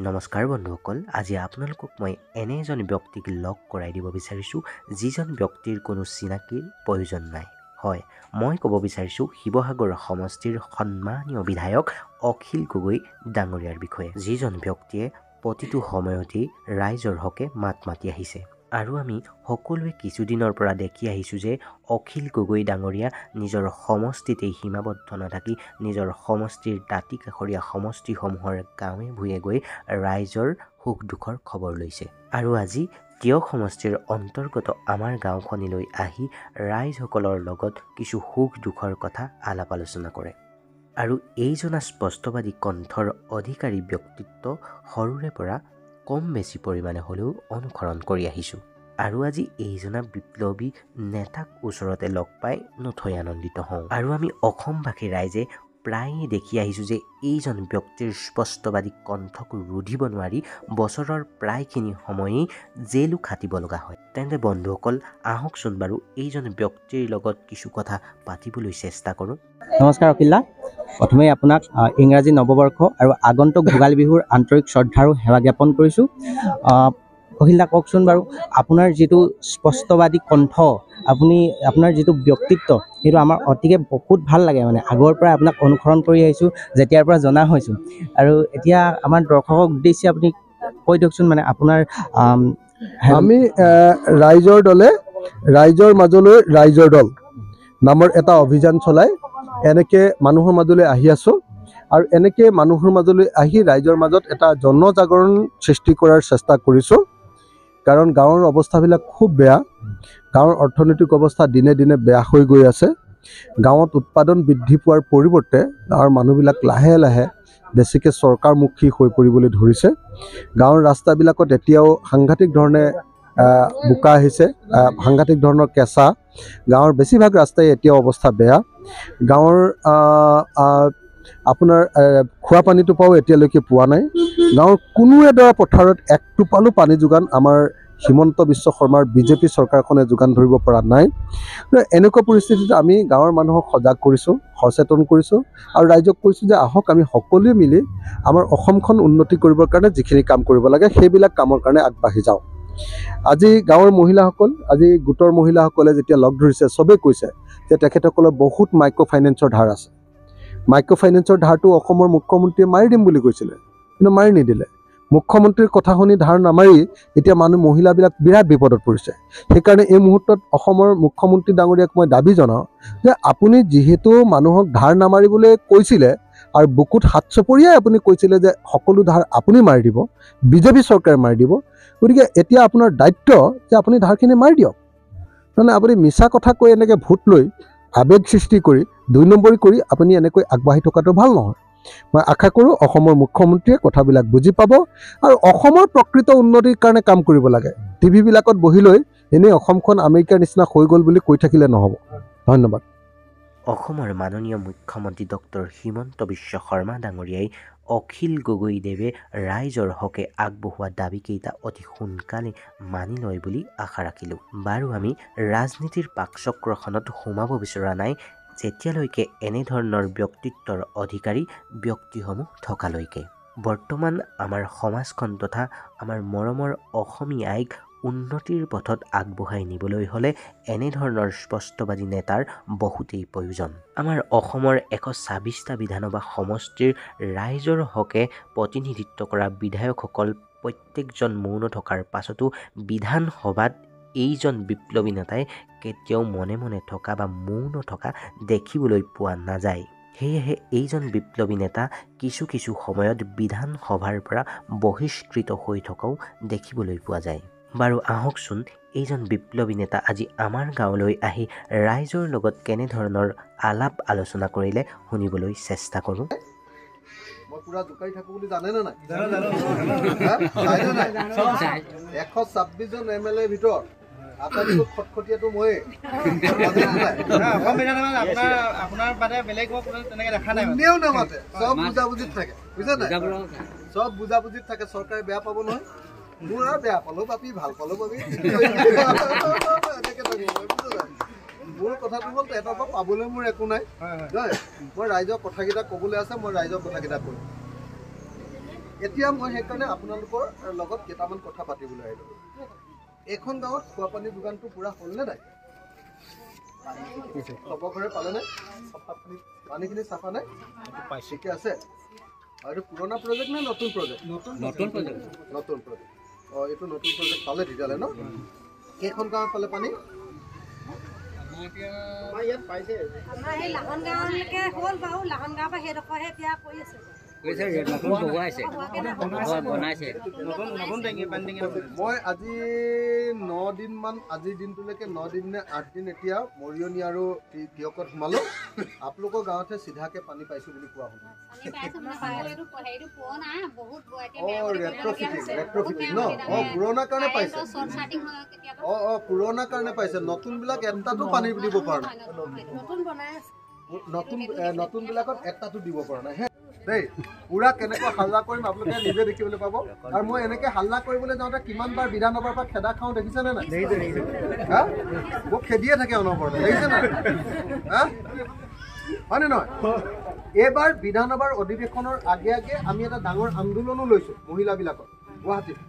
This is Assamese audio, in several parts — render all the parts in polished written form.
নমস্কাৰ বন্ধুসকল, আজি আপোনালোকক মই এনে এজন ব্যক্তিক লগ কৰাই দিব বিচাৰিছোঁ যিজন ব্যক্তিৰ কোনো চিনাকিৰ প্ৰয়োজন নাই। হয়, মই ক'ব বিচাৰিছোঁ শিৱসাগৰ সমষ্টিৰ সন্মানীয় বিধায়ক অখিল গগৈ ডাঙৰীয়াৰ বিষয়ে, যিজন ব্যক্তিয়ে প্ৰতিটো সময়তেই ৰাইজৰ হকে মাত মাতি আহিছে। আৰু আমি সকলোৱে কিছুদিনৰ পৰা দেখি আহিছোঁ যে অখিল গগৈ ডাঙৰীয়া নিজৰ সমষ্টিতেই সীমাবদ্ধ নাথাকি নিজৰ সমষ্টিৰ দাঁতি কাষৰীয়া সমষ্টিসমূহৰ গাঁৱে ভূঞে গৈ ৰাইজৰ সুখ দুখৰ খবৰ লৈছে। আৰু আজি তিয়ক সমষ্টিৰ অন্তৰ্গত আমাৰ গাঁওখনলৈ আহি ৰাইজসকলৰ লগত কিছু সুখ দুখৰ কথা আলাপ আলোচনা কৰে। আৰু এইজনা স্পষ্টবাদী কণ্ঠৰ অধিকাৰী ব্যক্তিত্ব সৰুৰে পৰা কম বেছি পৰিমাণে হ'লেও অনুসৰণ কৰি আহিছোঁ। আৰু আজি এইজনা বিপ্লৱী নেতাক ওচৰতে লগ পাই নথৈ আনন্দিত হওঁ। আৰু আমি অসমবাসী ৰাইজে প্ৰায়ে দেখি আহিছোঁ যে এইজন ব্যক্তিৰ স্পষ্টবাদী কণ্ঠক ৰুধিব নোৱাৰি বছৰৰ প্ৰায়খিনি সময়েই জেলো খাটিব লগা হয়। তেন্তে বন্ধুসকল, আহকচোন বাৰু এইজন ব্যক্তিৰ লগত কিছু কথা পাতিবলৈ চেষ্টা কৰোঁ। নমস্কাৰ অখিলদা, প্ৰথমে আপোনাক ইংৰাজী নৱবৰ্ষ আৰু আগন্তুক ভোগালী বিহুৰ আন্তৰিক শ্ৰদ্ধা আৰু সেৱা জ্ঞাপন কৰিছোঁ। অখিলদা, কওকচোন বাৰু আপোনাৰ যিটো স্পষ্টবাদী কণ্ঠ, আপোনাৰ যিটো ব্যক্তিত্ব, সেইটো আমাৰ অতিকে বহুত ভাল লাগে। মানে আগৰ পৰা আপোনাক অনুসৰণ কৰি আহিছোঁ, যেতিয়াৰ পৰা জনা হৈছোঁ। আৰু এতিয়া আমাৰ দৰ্শকক উদ্দেশ্যে আপুনি কৈ দিয়কচোন, মানে আপোনাৰ আমি ৰাইজৰ দলে ৰাইজৰ মাজলৈ ৰাইজৰ দল নামৰ এটা অভিযান চলাই এনেকে মানুহৰ মাজলৈ আহি আছোঁ। আৰু এনেকে মানুহৰ মাজলৈ আহি ৰাইজৰ মাজত এটা জনজাগৰণ সৃষ্টি কৰাৰ চেষ্টা কৰিছোঁ। কাৰণ গাঁৱৰ অৱস্থাবিলাক খুব বেয়া, গাঁৱৰ অৰ্থনৈতিক অৱস্থা দিনে দিনে বেয়া হৈ গৈ আছে। গাঁৱত উৎপাদন বৃদ্ধি পোৱাৰ পৰিৱৰ্তে গাঁৱৰ মানুহবিলাক লাহে লাহে বেছিকৈ চৰকাৰমুখী হৈ পৰিবলৈ ধৰিছে। গাঁৱৰ ৰাস্তাবিলাকত এতিয়াও সাংঘাতিক ধৰণে বোকা আহিছে, সাংঘাতিক ধৰণৰ কেঁচা। গাঁৱৰ বেছিভাগ ৰাস্তাই এতিয়াও অৱস্থা বেয়া। গাঁৱৰ আপোনাৰ খোৱা পানীটো পাও এতিয়ালৈকে পোৱা নাই। গাঁৱৰ কোনো এডৰা পথাৰত এক টোপালো পানী যোগান আমাৰ হিমন্ত বিশ্ব শৰ্মাৰ বিজেপি চৰকাৰখনে যোগান ধৰিব পৰা নাই। এনেকুৱা পৰিস্থিতিত আমি গাঁৱৰ মানুহক সজাগ কৰিছোঁ, সচেতন কৰিছোঁ আৰু ৰাইজক কৈছোঁ যে আহক আমি সকলোৱে মিলি আমাৰ অসমখন উন্নতি কৰিবৰ কাৰণে যিখিনি কাম কৰিব লাগে সেইবিলাক কামৰ কাৰণে আগবাঢ়ি যাওঁ। আজি গাঁৱৰ মহিলাসকল, আজি গোটৰ মহিলাসকলে যেতিয়া লগ ধৰিছে, চবেই কৈছে যে তেখেতসকলৰ বহুত মাইক্ৰ' ফাইনেন্সৰ ধাৰ আছে। মাইক্ৰ' ফাইনেন্সৰ ধাৰটো অসমৰ মুখ্যমন্ত্ৰীয়ে মাৰি দিম বুলি কৈছিলে, কিন্তু মাৰি নিদিলে। মুখ্যমন্ত্ৰীৰ কথা শুনি ধাৰ নামাৰি এতিয়া মহিলাবিলাক বিৰাট বিপদত পৰিছে। সেইকাৰণে এই মুহূৰ্তত অসমৰ মুখ্যমন্ত্ৰী ডাঙৰীয়াক মই দাবী জনাওঁ যে আপুনি যিহেতু মানুহক ধাৰ নামাৰিবলৈ কৈছিলে আৰু বুকুত হাত চপৰিয়াই আপুনি কৈছিলে যে সকলো ধাৰ আপুনি মাৰি দিব, বিজেপি চৰকাৰে মাৰি দিব, গতিকে এতিয়া আপোনাৰ দায়িত্ব যে আপুনি ধাৰখিনি মাৰি দিয়ক। নহ'লে আপুনি মিছা কথা কৈ এনেকৈ ভোট লৈ আৱেগ সৃষ্টি কৰি ২ নম্বৰী কৰি আপুনি এনেকৈ আগবাঢ়ি থকাটো ভাল নহয়। মই আশা কৰোঁ অসমৰ মুখ্যমন্ত্ৰীয়ে কথাবিলাক বুজি পাব আৰু অসমৰ প্ৰকৃত উন্নতিৰ কাৰণে কাম কৰিব লাগে। টিভিবিলাকত বহি লৈ এনেই অসমখন আমেৰিকাৰ নিচিনা হৈ গ'ল বুলি কৈ থাকিলে নহ'ব। ধন্যবাদ। অসমৰ মাননীয় মুখ্যমন্ত্ৰী ডক্টৰ হিমন্ত বিশ্ব শৰ্মা ডাঙৰীয়াই অখিল গগৈদেৱে ৰাইজৰ হকে আগবঢ়োৱা দাবীকেইটা অতি সোনকালে মানি লয় বুলি আশা ৰাখিলোঁ। বাৰু আমি ৰাজনীতিৰ পাকচক্ৰখনত সোমাব বিচৰা নাই যেতিয়ালৈকে এনেধৰণৰ ব্যক্তিত্বৰ অধিকাৰী ব্যক্তিসমূহ থকালৈকে। বৰ্তমান আমাৰ সমাজখন তথা আমাৰ মৰমৰ অসমীয়া আইক উন্নতিৰ পথত আগবঢ়াই নিবলৈ হ'লে এনেধৰণৰ স্পষ্টবাদী নেতাৰ বহুতেই প্ৰয়োজন। আমাৰ অসমৰ 126টা বিধানসভা সমষ্টিৰ ৰাইজৰ হকে প্ৰতিনিধিত্ব কৰা বিধায়কসকল প্ৰত্যেকজন মৌন থকাৰ পাছতো বিধানসভাত এইজন বিপ্লৱী নেতাই কেতিয়াও মনে মনে থকা বা মৌন থকা দেখিবলৈ পোৱা নাযায়। সেয়েহে এইজন বিপ্লৱী নেতা কিছু কিছু সময়ত বিধানসভাৰ পৰা বহিষ্কৃত হৈ থকাও দেখিবলৈ পোৱা যায়। বাৰু আহকচোন এইজন বিপ্লৱী নেতা আজি আমাৰ গাঁৱলৈ আহি ৰাইজৰ লগত কেনেধৰণৰ আলাপ আলোচনা কৰিলে শুনিবলৈ চেষ্টা কৰোঁ। মই পুৰা জোকাৰি থাকো বুলি জানেনে নাই? 126 জন MLA ভিতৰত আটাইতকৈ খটখটীয়াটো ময়ে। কোনেও নামাতে, চব বুজাবুজিত থাকে, বুজিছে নাই? চব বুজাবুজিত থাকে। চৰকাৰে বেয়া পাব নহয়, মোৰ আৰু বেয়া পালেও পাবি, ভাল পালেও পাবি, এনেকে থাকিব। মোৰ কথাটো হ'ল এটাৰ পৰা পাবলৈ মোৰ একো নাই। মই ৰাইজৰ কথাকেইটা ক'বলৈ আছে, মই ৰাইজৰ কথাকেইটা কৰিম। এতিয়া মই সেইকাৰণে আপোনালোকৰ লগত কেইটামান কথা পাতিবলৈ আহিলোঁ। এইখন গাঁৱত খোৱা পানী যোগানটো পূৰা হ'লনে নাই? চব ঘৰে পালেনে? পানীখিনি চাফা নাই? ঠিকে আছে। আৰু এইটো পুৰণা প্ৰজেক্ট নে নতুন প্ৰজেক্ট? নতুন প্ৰজেক্ট। অঁ, এইটো নতুন প্ৰজেক্ট পালে তেতিয়াহ'লে ন? কেইখন গাঁৱত পালে পানী? আমাৰ ইয়াত পাইছে। আমাৰ সেই লাহন গাঁৱলৈকে হ'ল বাৰু, লাহন গাঁৱৰ পৰা সেইডোখৰহে এতিয়া কৰি আছে। মই আজি 9 দিনমান, আজিৰ দিনটোলৈকে 9 দিন নে 8 দিন এতিয়া মৰিয়নি আৰু তিয়কত সোমালো। আপোনালোকৰ গাঁৱতে চিধাকে পানী পাইছো বুলি কোৱা শুনো। ৰেট্ৰফিটিং ন? অঁ, পুৰণাৰ কাৰণে পাইছে। পুৰণাৰ কাৰণে পাইছে। নতুনবিলাক এটাতো পানী দিব পৰা নাই। নতুনবিলাকত এটাতো দিব পৰা নাই হে দেই। পুৰা কেনেকৈ হাল্লা কৰিম আপোনালোকে নিজে দেখিবলৈ পাব। আৰু মই এনেকৈ হাল্লা কৰিবলৈ যাওঁতে কিমানবাৰ বিধানসভাৰ পৰা খেদা খাওঁ দেখিছেনে নাই? হা, মোক খেদিয়ে থাকে অনবৰতে, দেখিছে নাই? হা, হয়নে নহয়? এইবাৰ বিধানসভাৰ অধিৱেশনৰ আগে আগে আমি এটা ডাঙৰ আন্দোলনো লৈছোঁ মহিলাবিলাকৰ গুৱাহাটীত,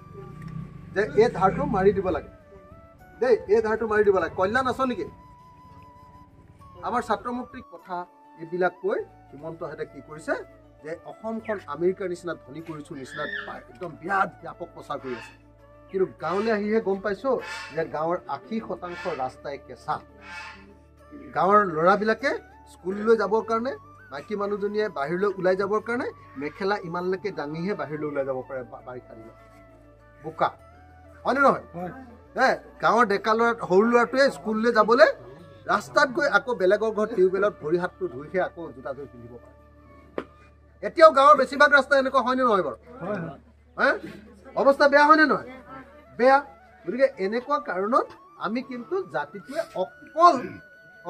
যে এই ধাৰটো মাৰি দিব লাগে দেই, এই ধাৰটো মাৰি দিব লাগে। কল্যাণ আছ নেকি? আমাৰ ছাত্ৰ মুক্তিৰ কথা এইবিলাক কৈ হিমন্তহঁতে কি কৰিছে যে অসমখন আমেৰিকাৰ নিচিনা ধনী কৰিছোঁ নিচিনা একদম বিৰাট ব্যাপক প্ৰচাৰ কৰি আছে। কিন্তু গাঁৱলৈ আহিহে গম পাইছোঁ যে গাঁৱৰ 80% ৰাস্তাই কেঁচা। গাঁৱৰ ল'ৰাবিলাকে স্কুললৈ যাবৰ কাৰণে, মাইকী মানুহজনীয়ে বাহিৰলৈ ওলাই যাবৰ কাৰণে মেখেলা ইমানলৈকে দাঙিহে বাহিৰলৈ ওলাই যাব পাৰে বাৰিষা দিনত। বোকা হয়নে নহয়? গাঁৱৰ ডেকা ল'ৰা, সৰু ল'ৰাটোৱে স্কুললৈ যাবলৈ ৰাস্তাত গৈ আকৌ বেলেগৰ ঘৰত টিউবৱেলত ভৰি হাতটো ধুইহে আকৌ জোতাযোৰ পিন্ধিব পাৰে। এতিয়াও গাঁৱৰ বেছিভাগ ৰাস্তা এনেকুৱা হয়নে নহয় বাৰু? হা, অৱস্থা বেয়া হয়নে নহয়? বেয়া। গতিকে এনেকুৱা কাৰণত আমি কিন্তু জাতিটোৱে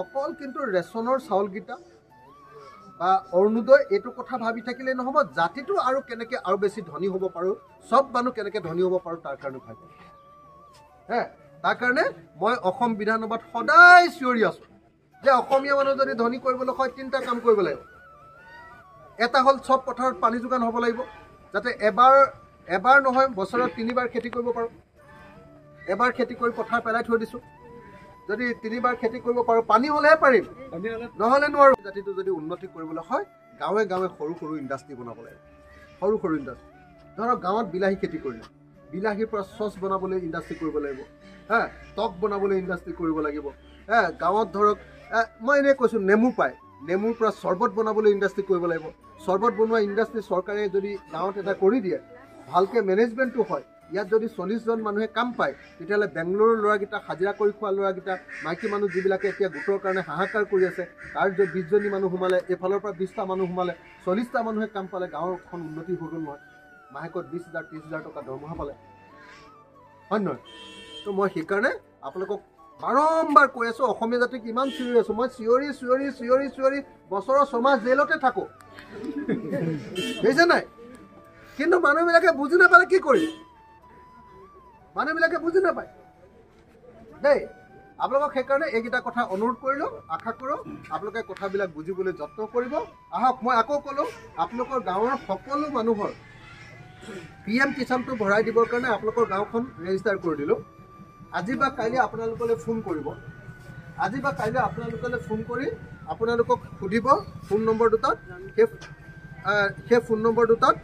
অকল কিন্তু ৰেচনৰ চাউলকেইটা বা অৰুণোদয় এইটো কথা ভাবি থাকিলে নহ'ব। জাতিটো আৰু কেনেকৈ আৰু বেছি ধনী হ'ব পাৰোঁ, চব মানুহ কেনেকৈ ধনী হ'ব পাৰোঁ তাৰ কাৰণে ভাবি হে। তাৰ কাৰণে মই অসম বিধানসভাত সদায় চিঞৰি আছোঁ যে অসমীয়া মানুহ যদি ধনী কৰিবলৈ হয় 3টা কাম কৰিব লাগিব। এটা হ'ল চব পথাৰত পানী যোগান হ'ব লাগিব, যাতে এবাৰ নহয় বছৰত 3বাৰ খেতি কৰিব পাৰোঁ। এবাৰ খেতি কৰি পথাৰ পেলাই থৈ দিছোঁ, যদি 3বাৰ খেতি কৰিব পাৰোঁ, পানী হ'লেহে পাৰিম, নহ'লে নোৱাৰোঁ। জাতিটো যদি উন্নতি কৰিবলৈ হয় গাঁৱে গাঁৱে সৰু সৰু ইণ্ডাষ্ট্ৰি বনাব লাগিব। সৰু সৰু ইণ্ডাষ্ট্ৰি ধৰক গাঁৱত বিলাহী খেতি কৰিলে, বিলাহীৰ পৰা চচ বনাবলৈ ইণ্ডাষ্ট্ৰি কৰিব লাগিব। হা, টক বনাবলৈ ইণ্ডাষ্ট্ৰি কৰিব লাগিব। গাঁৱত ধৰক মই এনেই কৈছোঁ নেমু পায়, নেমুৰ পৰা চৰ্বত বনাবলৈ ইণ্ডাষ্ট্ৰি কৰিব লাগিব। চৰ্বত বনোৱা ইণ্ডাষ্ট্ৰি চৰকাৰে যদি গাঁৱত এটা কৰি দিয়ে, ভালকৈ মেনেজমেণ্টটো হয়, ইয়াত যদি 40 জন মানুহে কাম পায়, তেতিয়াহ'লে বেংগলোৰৰ ল'ৰাকেইটা, হাজিৰা কৰি খোৱা ল'ৰাকেইটা, মাইকী মানুহ যিবিলাকে এতিয়া গোটৰ কাৰণে হাহাকাৰ কৰি আছে, তাৰ যদি 20 জনী মানুহ সোমালে, এইফালৰ পৰা 20টা মানুহ সোমালে, 40টা মানুহে কাম পালে, গাঁৱৰখন উন্নতি হৈ গ'ল নহয়। মাহেকত 20,000 30,000 টকা দৰমহা পালে, হয় নহয়? তো মই সেইকাৰণে আপোনালোকক বাৰম্বাৰ কৈ আছোঁ, অসমীয়া জাতিক ইমান চিঞৰি আছোঁ, মই চিঞৰি বছৰৰ 6 মাহ জেলতে থাকোঁ, বুজিছে নাই? কিন্তু মানুহবিলাকে বুজি নাপালে কি কৰিম? মানুহবিলাকে বুজি নাপায় দেই। আপোনালোকক সেইকাৰণে এইকেইটা কথা অনুৰোধ কৰিলোঁ। আশা কৰোঁ আপোনালোকে কথাবিলাক বুজিবলৈ যত্ন কৰিব। আহক, মই আকৌ ক'লোঁ, আপোনালোকৰ গাঁৱৰ সকলো মানুহৰ PM কিষাণটো ভৰাই দিবৰ কাৰণে আপোনালোকৰ গাঁওখন ৰেজিষ্টাৰ কৰি দিলোঁ। আজি বা কাইলৈ আপোনালোকলৈ ফোন কৰিব। কৰি আপোনালোকক সুধিব ফোন নম্বৰ দুটাত, সেই ফোন নম্বৰ দুটাত।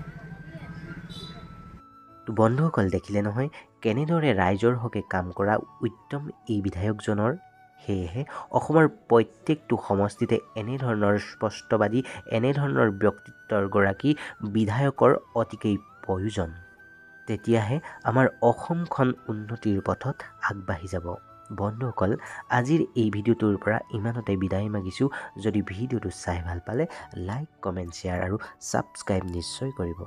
বন্ধুসকল, দেখিলে নহয় কেনেদৰে ৰাইজৰ হকে কাম কৰা উদ্যম এই বিধায়কজনৰ। সেয়েহে অসমৰ প্ৰত্যেকটো সমষ্টিতে এনেধৰণৰ স্পষ্টবাদী, এনেধৰণৰ ব্যক্তিত্বৰ গৰাকী বিধায়কৰ অতিকেই প্ৰয়োজন। তেতিয়াহে আমাৰ অসমখন উন্নতিৰ পথত আগবাঢ়ি যাব। বন্ধুসকল, আজিৰ এই ভিডিঅ'টোৰ পৰা ইমানতে বিদায় মাগিছোঁ। যদি ভিডিঅ'টো চাই ভাল পালে লাইক, কমেণ্ট, শ্বেয়াৰ আৰু ছাবস্ক্ৰাইব নিশ্চয় কৰিব।